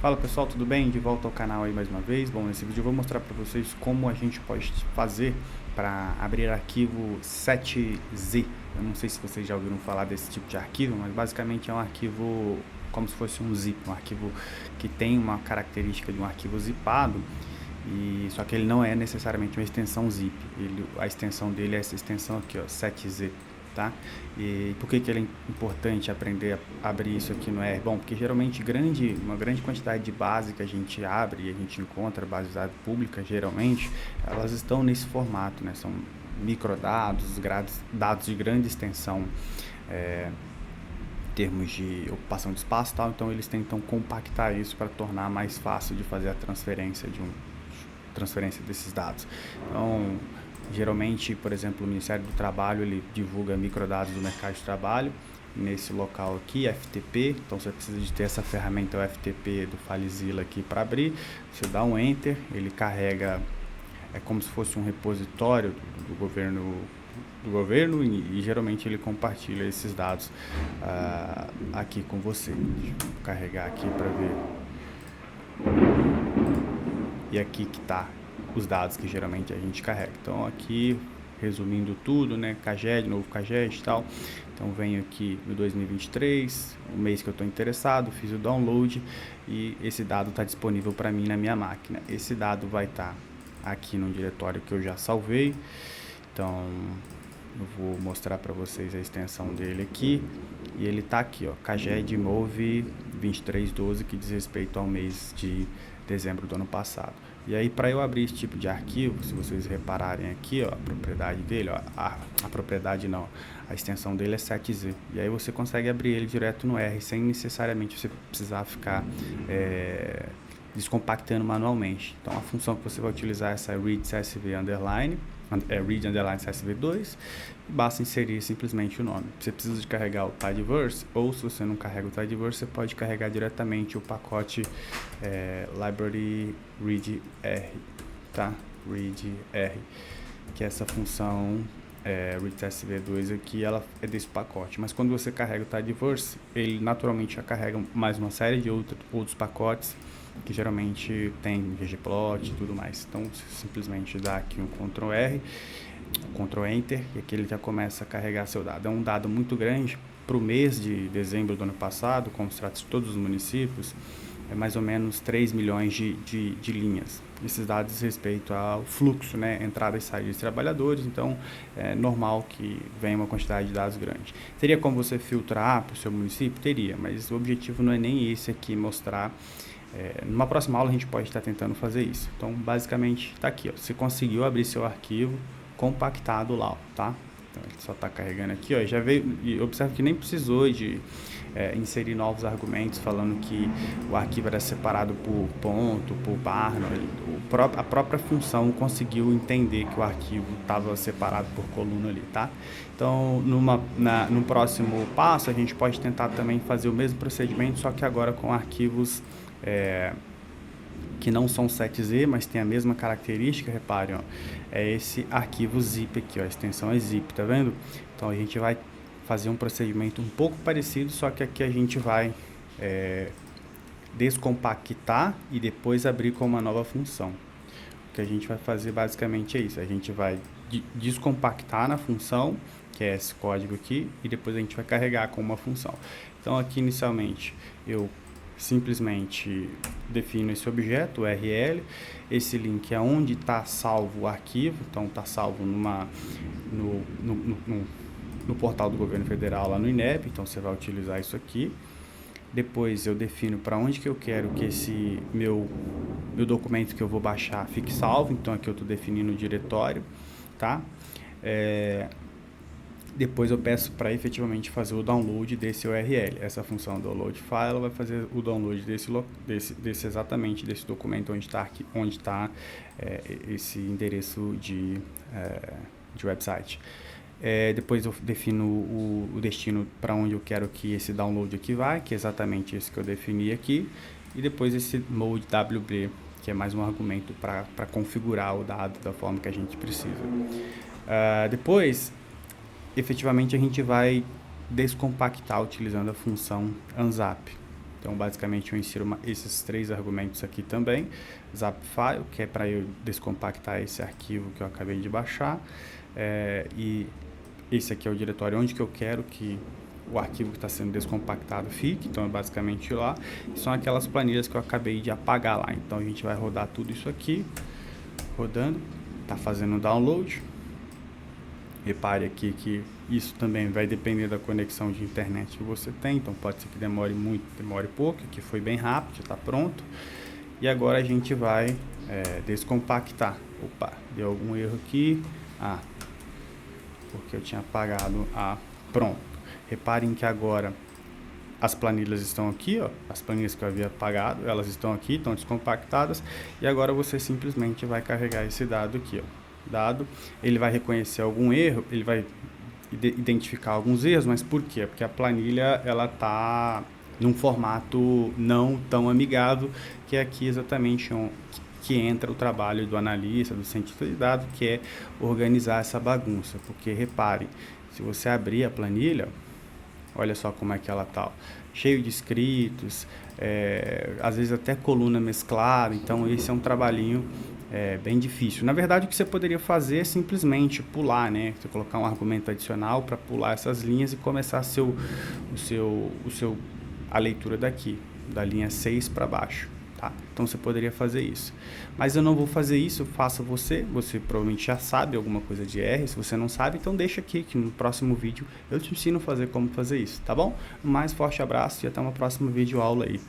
Fala pessoal, tudo bem? De volta ao canal aí mais uma vez. Bom, nesse vídeo eu vou mostrar para vocês como a gente pode fazer para abrir arquivo 7Z. Eu não sei se vocês já ouviram falar desse tipo de arquivo, mas basicamente é um arquivo como se fosse um zip, um arquivo que tem uma característica de um arquivo zipado, só que ele não é necessariamente uma extensão zip. A extensão dele é essa extensão aqui, ó, 7Z. Tá? E por que ele é importante aprender a abrir isso aqui no R? Bom, porque geralmente uma grande quantidade de base que a gente abre e a gente encontra, base de dados pública, geralmente, elas estão nesse formato, né? São microdados, dados de grande extensão, em termos de ocupação de espaço e tal, então eles tentam compactar isso para tornar mais fácil de fazer a transferência desses dados. Então, geralmente, por exemplo, o Ministério do Trabalho, ele divulga microdados do mercado de trabalho nesse local aqui, FTP. Então você precisa de ter essa ferramenta, o FTP do FileZilla aqui para abrir. Você dá um Enter, ele carrega, é como se fosse um repositório do governo e geralmente ele compartilha esses dados aqui com você. Deixa eu carregar aqui para ver. E aqui que está os dados que geralmente a gente carrega. Então aqui, resumindo tudo, né, CAGED, novo CAGED e tal. Então venho aqui no 2023, o mês que eu estou interessado, fiz o download e esse dado está disponível para mim na minha máquina. Esse dado vai estar aqui no diretório que eu já salvei. Então eu vou mostrar para vocês a extensão dele aqui. E ele está aqui, ó, CAGED Move 2312, que diz respeito ao mês de dezembro do ano passado. E aí, para eu abrir esse tipo de arquivo, se vocês repararem aqui, ó, a propriedade dele, ó, a propriedade não, a extensão dele é 7Z. E aí você consegue abrir ele direto no R, sem necessariamente você precisar ficar descompactando manualmente. Então a função que você vai utilizar é essa read CSV underline, read underline CSV2, e basta inserir simplesmente o nome. Você precisa de carregar o Tidyverse, ou se você não carrega o Tidyverse, você pode carregar diretamente o pacote library read R, tá? Read R, que é essa função read CSV2 aqui, ela é desse pacote. Mas quando você carrega o Tidyverse, ele naturalmente já carrega mais uma série de outros pacotes que geralmente tem ggplot e tudo mais. Então você simplesmente dá aqui um Ctrl R, Ctrl Enter, e aqui ele já começa a carregar seu dado. É um dado muito grande. Para o mês de dezembro do ano passado, com os tratos de todos os municípios, é mais ou menos 3 milhões de linhas. Esses dados diz respeito ao fluxo, né, entrada e saída de trabalhadores, então é normal que venha uma quantidade de dados grande. Teria como você filtrar para o seu município? Teria, mas o objetivo não é nem esse aqui, mostrar. Numa próxima aula a gente pode estar tentando fazer isso. Então basicamente está aqui, ó, você conseguiu abrir seu arquivo compactado lá, ó, tá? Então ele só está carregando aqui, ó, e já veio, e observe que nem precisou de inserir novos argumentos falando que o arquivo era separado por ponto, por barra. A própria função conseguiu entender que o arquivo estava separado por coluna ali, tá? Então no próximo passo a gente pode tentar também fazer o mesmo procedimento, só que agora com arquivos que não são 7Z, mas tem a mesma característica. Reparem, ó, é esse arquivo zip aqui, ó, a extensão é zip, tá vendo? Então a gente vai fazer um procedimento um pouco parecido, só que aqui a gente vai descompactar e depois abrir com uma nova função. O que a gente vai fazer basicamente é isso, a gente vai descompactar na função, que é esse código aqui, e depois a gente vai carregar com uma função. Então aqui inicialmente eu simplesmente defino esse objeto, URL, esse link é onde está salvo o arquivo, então está salvo no portal do governo federal lá no INEP, então você vai utilizar isso aqui. Depois eu defino para onde que eu quero que esse meu documento que eu vou baixar fique salvo, então aqui eu estou definindo o diretório, tá? Depois eu peço para efetivamente fazer o download desse URL. Essa função download file vai fazer o download exatamente desse documento onde está esse endereço de website. Depois eu defino o destino para onde eu quero que esse download aqui vai, que é exatamente esse que eu defini aqui. E depois esse mode WB, que é mais um argumento para configurar o dado da forma que a gente precisa. Depois, efetivamente, a gente vai descompactar utilizando a função unzap. Então, basicamente, eu insiro esses 3 argumentos aqui também. Zap file, que é para eu descompactar esse arquivo que eu acabei de baixar. E esse aqui é o diretório onde que eu quero que o arquivo que está sendo descompactado fique. Então, é basicamente lá. E são aquelas planilhas que eu acabei de apagar lá. Então, a gente vai rodar tudo isso aqui. Rodando. Está fazendo o download. Repare aqui que isso também vai depender da conexão de internet que você tem, então pode ser que demore muito, demore pouco, aqui foi bem rápido, já está pronto. E agora a gente vai descompactar. Opa, deu algum erro aqui, porque eu tinha apagado pronto. Reparem que agora as planilhas estão aqui, ó, as planilhas que eu havia apagado, elas estão aqui, estão descompactadas, e agora você simplesmente vai carregar esse dado aqui, ó. Ele vai reconhecer algum erro, ele vai identificar alguns erros, mas por quê? Porque a planilha ela tá num formato não tão amigável, que é aqui exatamente que entra o trabalho do analista, do cientista de dados, que é organizar essa bagunça. Porque repare, se você abrir a planilha, olha só como é que ela tá, ó, cheio de escritos, às vezes até coluna mesclada. Então esse é um trabalhinho bem difícil. Na verdade, o que você poderia fazer é simplesmente pular, né? Você colocar um argumento adicional para pular essas linhas e começar a leitura daqui, da linha 6 para baixo, tá? Então você poderia fazer isso. Mas eu não vou fazer isso, faça você. Você provavelmente já sabe alguma coisa de R. Se você não sabe, então deixa aqui que no próximo vídeo eu te ensino a fazer como fazer isso, tá bom? Um mais forte abraço e até uma próxima videoaula aí.